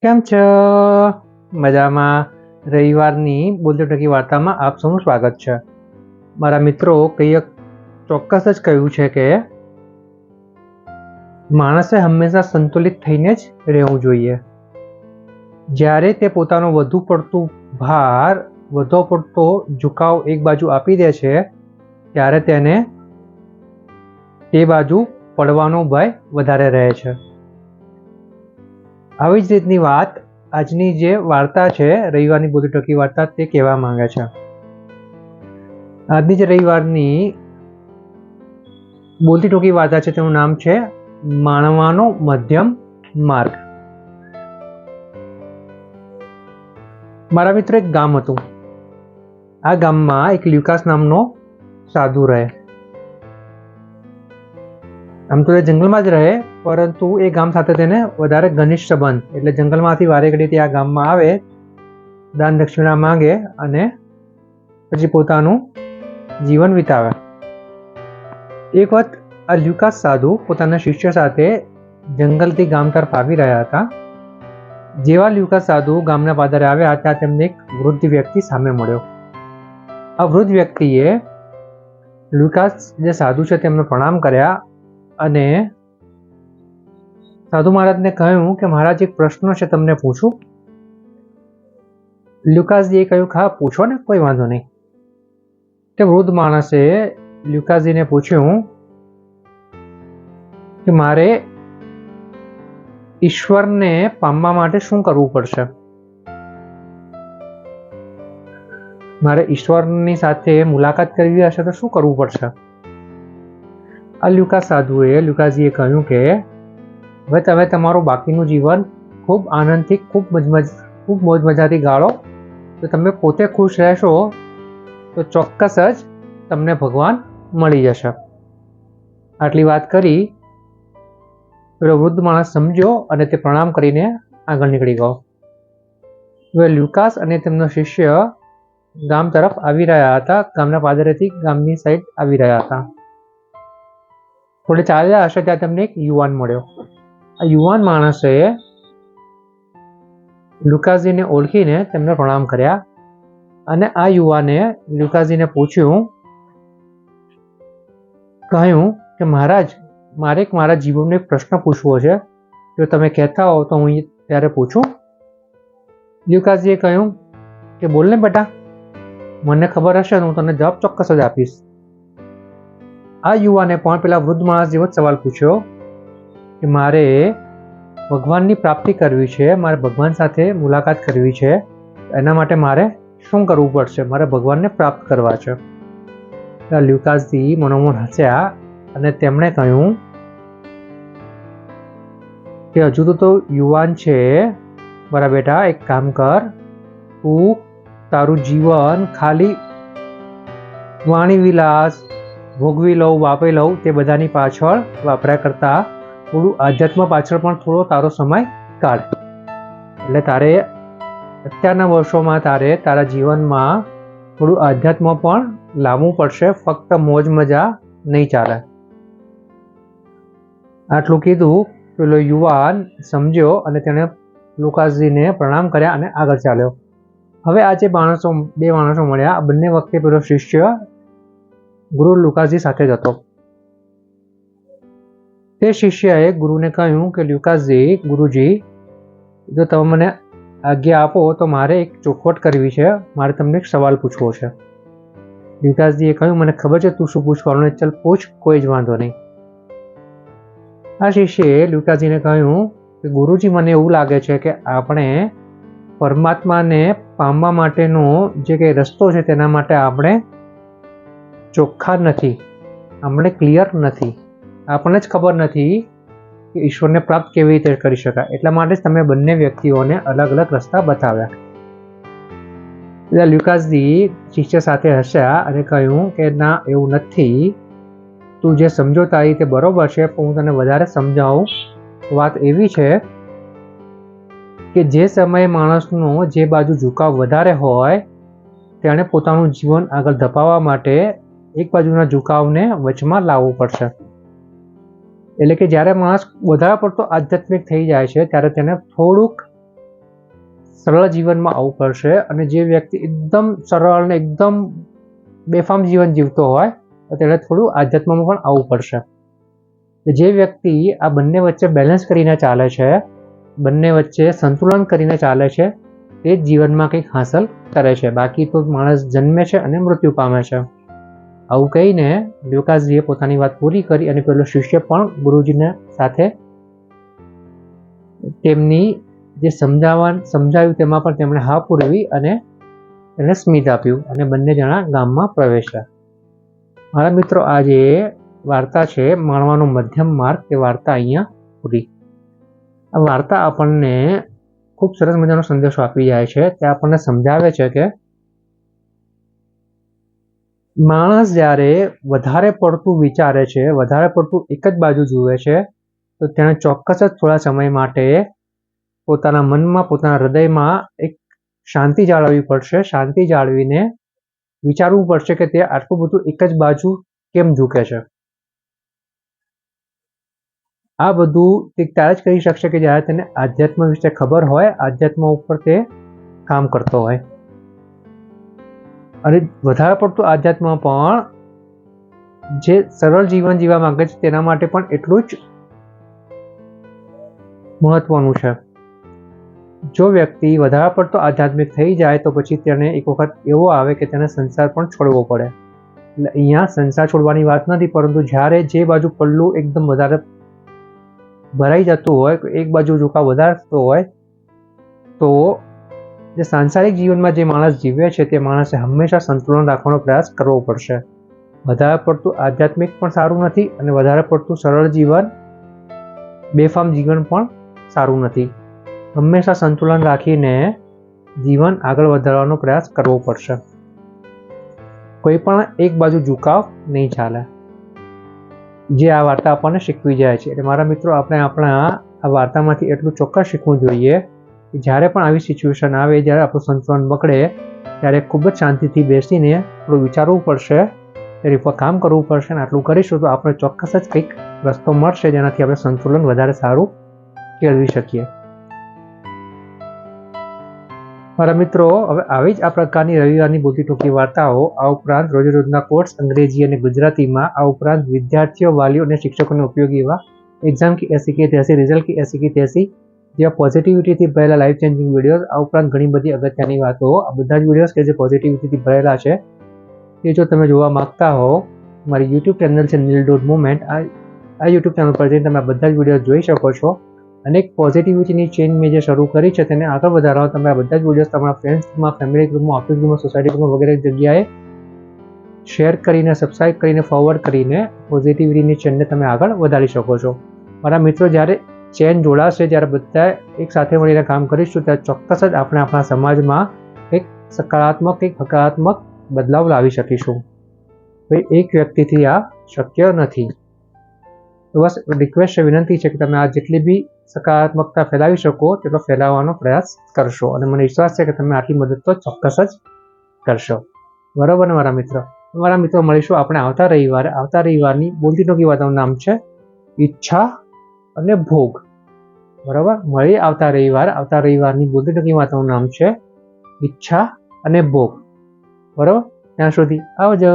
કેમ છો? મજામાં. રવિવારની બોલતી ટકી વાર્તામાં આપ સૌનું સ્વાગત છે. મારા મિત્રો કંઈક ચોક્કસ જ કહ્યું છે કે માણસે હંમેશા સંતુલિત થઈને જ રહેવું જોઈએ. જ્યારે તે પોતાનો વધુ પડતો ઝુકાવ એક બાજુ આપી દે છે ત્યારે તેને તે બાજુ પડવાનો ભય વધારે રહે છે. આવી જ રીતની વાત આજની જે વાર્તા છે, રવિવારની બોલતી ટકી વાર્તા, તે કહેવા માંગે છે. આજની જે રવિવારની બોલતી ટોકી વાર્તા છે તેનું નામ છે માણવાનો મધ્યમ માર્ગ. મારા મિત્ર, એક ગામ હતું. આ ગામમાં એક લ્યુકાસ નામનો સાધુ રહે. આમ તો એ જંગલમાં જ રહે, પરંતુ એ ગામ સાથે તેને વધારે ઘનિષ્ઠ સંબંધ. એટલે જંગલમાંથી વારે ઘડી તે આ ગામમાં આવે, દાન દક્ષિણા માંગે અને પછી પોતાનું જીવન વિતાવે. એક વખત આ લ્યુકાસ સાધુ પોતાના શિષ્ય સાથે જંગલથી ગામ તરફ આવી રહ્યા હતા. જેવા લ્યુકાસ સાધુ ગામના પાદરે આવ્યા ત્યાં તેમને એક વૃદ્ધ વ્યક્તિ સામે મળ્યો. આ વૃદ્ધ વ્યક્તિએ લ્યુકાસ જે સાધુ છે તેમને પ્રણામ કર્યા અને સાધુ મહારાજને કહ્યું કે મહારાજ, એક પ્રશ્ન છે, તમને પૂછું? લ્યુકાસજીએ કહ્યું, હા પૂછો ને, કોઈ વાંધો નહીં. તે વૃદ્ધ માણસે લ્યુકાસજીને પૂછ્યું કે મારે ઈશ્વરને પામવા માટે શું કરવું પડશે? મારે ઈશ્વરની સાથે મુલાકાત કરવી હશે તો શું કરવું પડશે? આ લ્યુકાસ સાધુએ લ્યુકાસજીએ કહ્યું કે હવે તમે તમારું બાકીનું જીવન ખૂબ આનંદથી, ખૂબ મોજ મજાથી ગાળો. તો તમે પોતે ખુશ રહેશો તો ચોક્કસ જ તમને ભગવાન મળી જશે. આટલી વાત કરી પેલો વૃદ્ધ માણસ સમજ્યો અને તે પ્રણામ કરીને આગળ નીકળી ગયો. હવે લ્યુકાસ અને તેમનો શિષ્ય ગામ તરફ આવી રહ્યા હતા. ગામના પાદરેથી ગામની સાઈડ આવી રહ્યા હતા. થોડે ચાલ્યા હશે ત્યાં તેમને એક યુવાન મળ્યો. આ યુવાન માણસે લ્યુકાસજીને ઓળખીને તેમને પ્રણામ કર્યા અને આ યુવાને લ્યુકાસજીને કહ્યું કે મહારાજ, મારે મારા જીવનનો એક પ્રશ્ન પૂછવો છે. જો તમે કહેતા હો તો હું ત્યારે પૂછું? લ્યુકાસજીએ કહ્યું કે બોલ ને બેટા, મને ખબર હશે તો હું તને જવાબ ચોક્કસ જ આપીશ. આ યુવાને પણ પેલા વૃદ્ધ માણસ જેવો જ સવાલ પૂછ્યો કે મારે ભગવાનની પ્રાપ્તિ કરવી છે, મારે ભગવાન સાથે મુલાકાત કરવી છે, એના માટે મારે શું કરવું પડશે? મારે ભગવાનને પ્રાપ્ત કરવા છે. લ્યુકાસજી મનોમન હસ્યા અને તેમણે કહ્યું કે હજુ તો યુવાન છે, મારા બેટા, એક કામ કર, તું તારું જીવન ખાલી વાણી વિલાસ, ભોગવી લઉં, વાપરી લઉં, તે બધાની પાછળ વાપર્યા કરતા થોડું આધ્યાત્મ પાછળ પણ થોડો તારો સમય કાઢ. એટલે તારે અત્યારના વર્ષોમાં તારા જીવનમાં થોડું આધ્યાત્મ પણ લાવવું પડશે. ફક્ત મોજ મજા નહીં ચાલે. આટલું કીધું પેલો યુવાન સમજ્યો અને તેણે લ્યુકાસજીને પ્રણામ કર્યા અને આગળ ચાલ્યો. હવે આ જે બે માણસો મળ્યા, બંને વખતે પેલો શિષ્ય ગુરુ લ્યુકાસજી સાથે જ હતો. તે શિષ્યએ ગુરુને કહ્યું કે લ્યુકાસજી, ગુરુજી, જો તમે મને આજ્ઞા આપો તો મારે એક ચોખવટ કરવી છે, મારે તમને એક સવાલ પૂછવો છે. લ્યુકાસજીએ કહ્યું, મને ખબર છે તું શું પૂછવાનું, ચાલ પૂછ, કોઈ જ વાંધો નહીં. આ શિષ્યએ લ્યુકાસજીને કહ્યું કે ગુરુજી, મને એવું લાગે છે કે આપણે પરમાત્માને પામવા માટેનો જે કંઈ રસ્તો છે તેના માટે આપણે ચોખ્ખા નથી, આપણે ક્લિયર નથી. આપણને જ ખબર નથી કે ઈશ્વરને પ્રાપ્ત કેવી રીતે કરી શકાય. એટલા માટે જ તમે બંને વ્યક્તિઓને અલગ અલગ રસ્તા બતાવ્યા. લ્યુકાસજી શિષ્ય સાથે હસ્યા અને કહ્યું કે ના, એવું નથી, તું જે સમજો તારી તે બરોબર છે, પણ હું તને વધારે સમજાવું. વાત એવી છે કે જે સમયે માણસનો જે બાજુ ઝુકાવ વધારે હોય તેણે પોતાનું જીવન આગળ ધપાવવા માટે એક બાજુના ઝુકાવને વચમાં લાવવું પડશે. એટલે કે જ્યારે માણસ વધારે પડતો આધ્યાત્મિક થઈ જાય છે ત્યારે તેને થોડુંક સરળ જીવનમાં આવવું પડશે, અને જે વ્યક્તિ એકદમ સરળ અને એકદમ બેફામ જીવન જીવતો હોય તો તેને થોડું આધ્યાત્મમાં પણ આવવું પડશે. જે વ્યક્તિ આ બંને વચ્ચે બેલેન્સ કરીને ચાલે છે, બંને વચ્ચે સંતુલન કરીને ચાલે છે, તે જ જીવનમાં કંઈક હાંસલ કરે છે. બાકી તો માણસ જન્મે છે અને મૃત્યુ પામે છે. આવું કહીને લ્યુકાસજીએ પોતાની વાત પૂરી કરી અને પેલો શિષ્ય પણ ગુરુજીને સાથે તેમની જે સમજાવ્યું તેમાં પણ તેમણે હા પૂરવી અને એને સ્મિત આપ્યું અને બંને જણા ગામમાં પ્રવેશ્યા. મારા મિત્રો, આ જે વાર્તા છે માણવાનો મધ્યમ માર્ગ, તે વાર્તા અહીંયા પૂરી. આ વાર્તા આપણને ખૂબ સરસ મજાનો સંદેશો આપી જાય છે. તે આપણને સમજાવે છે કે માણસ જ્યારે વધારે પડતું વિચારે છે, વધારે પડતું એક જ બાજુ જુએ છે, તો તેણે ચોક્કસ જ થોડા સમય માટે પોતાના મનમાં, પોતાના હૃદયમાં એક શાંતિ જાળવવી પડશે. શાંતિ જાળવીને વિચારવું પડશે કે તે આટલું બધું એક જ બાજુ કેમ ઝૂકે છે. આ બધું તે ત્યારે જ કરી શકશે કે જ્યારે તેને આધ્યાત્મ વિશે ખબર હોય, આધ્યાત્મ ઉપર તે કામ કરતો હોય. અને વધારે પડતું આધ્યાત્મ પણ જે સરળ જીવન જીવવા માંગે છે તેના માટે પણ એટલું જ મહત્વનું છે. જો વ્યક્તિ વધારે પડતો આધ્યાત્મિક થઈ જાય તો પછી તેને એક વખત એવો આવે કે તેને સંસાર પણ છોડવો પડે. એટલે અહીંયા સંસાર છોડવાની વાત નથી, પરંતુ જ્યારે જે બાજુ પલ્લું એકદમ વધારે ભરાઈ જતું હોય, એક બાજુ ઝુકાવ વધારતો હોય, તો જે સાંસારિક જીવનમાં જે માણસ જીવે છે તે માણસે હંમેશા સંતુલન રાખવાનો પ્રયાસ કરવો પડશે. વધારે પડતું આધ્યાત્મિક પણ સારું નથી અને વધારે પડતું સરળ જીવન, બેફામ જીવન પણ સારું નથી. હંમેશા સંતુલન રાખીને જીવન આગળ વધારવાનો પ્રયાસ કરવો પડશે. કોઈ પણ એક બાજુ ઝુકાવ નહીં ચાલે. જે આ વાર્તા આપણને શીખવી જાય છે. એટલે મારા મિત્રો, આપણે આપણા આ વાર્તામાંથી એટલું ચોક્કસ શીખવું જોઈએ કે જ્યારે પણ આવી સિચ્યુએશન આવે, જ્યારે આપણું સંતુલન બગડે, ત્યારે ખૂબ જ શાંતિથી બેસીને થોડું વિચારવું પડશે, તેની ઉપર કામ કરવું પડશે. અને આટલું કરીશું તો આપણે ચોક્કસ જ કંઈક રસ્તો મળશે જેનાથી આપણે સંતુલન વધારે સારું કેળવી શકીએ. મારા મિત્રો, હવે આવી જ આ પ્રકારની રવિવારની બોલતી ટૂંકી વાર્તાઓ, આ ઉપરાંત રોજેરોજના કોર્સ અંગ્રેજી અને ગુજરાતીમાં, આ ઉપરાંત વિદ્યાર્થીઓ, વાલીઓ અને શિક્ષકોને ઉપયોગી એવા એક્ઝામ કી ऐसी की तैसी, રિઝલ્ટ કી ऐसी की तैसी જેવા પોઝિટિવિટીથી ભરેલા લાઈફ ચેન્જિંગ વિડીયોઝ, આ ઉપરાંત ઘણી બધી અગત્યની વાતો, આ બધા જ વિડીયોઝ કે જે પોઝિટિવિટીથી ભરેલા છે, તે જો તમે જોવા માંગતા હો, મારી યુટ્યુબ ચેનલ છે nil.movement. આ યુટ્યુબ ચેનલ પર જઈને તમે આ બધા જ વિડીયો જોઈ શકો છો. અને એક પોઝિટિવિટીની ચેન મેં જે શરૂ કરી છે તેને આગળ વધારવા તમે આ બધા જ વિડીયોઝ તમારા ફ્રેન્ડ્સમાં, ફેમિલી ગ્રુપમાં, ઓફિસ ગ્રુપમાં, સોસાયટી ગ્રુપમાં વગેરે જગ્યાએ શેર કરીને, સબસ્ક્રાઈબ કરીને, ફોરવર્ડ કરીને પોઝિટિવિટીની ચેનને તમે આગળ વધારી શકો છો. મારા મિત્રો, જ્યારે ચેન જોડાશે, જ્યારે બધા એક સાથે મળીને કામ કરીશું, ત્યારે ચોક્કસ જ આપણે આપણા સમાજમાં એક સકારાત્મક, એક હકારાત્મક બદલાવ લાવી શકીશું. એક વ્યક્તિથી આ શક્ય નથી. તો બસ રિક્વેસ્ટ છે, વિનંતી છે કે તમે આ જેટલી બી સકારાત્મકતા ફેલાવી શકો તેટલો ફેલાવવાનો પ્રયાસ કરશો. અને મને વિશ્વાસ છે કે તમે આટલી મદદ તો ચોક્કસ જ કરશો. બરાબર ને મારા મિત્રો? મળીશું આપણે આવતા રવિવારે. આવતા રવિવારની બોલતી ટૂંકી વાતોનું નામ છે ઈચ્છા અને ભોગ. બરાબર, મળીએ આવતા રવિવારે. આવતા રવિવારની બોલતી ટૂંકી વાતોનું નામ છે ઈચ્છા અને ભોગ. બરાબર, ત્યાં સુધી આવજો.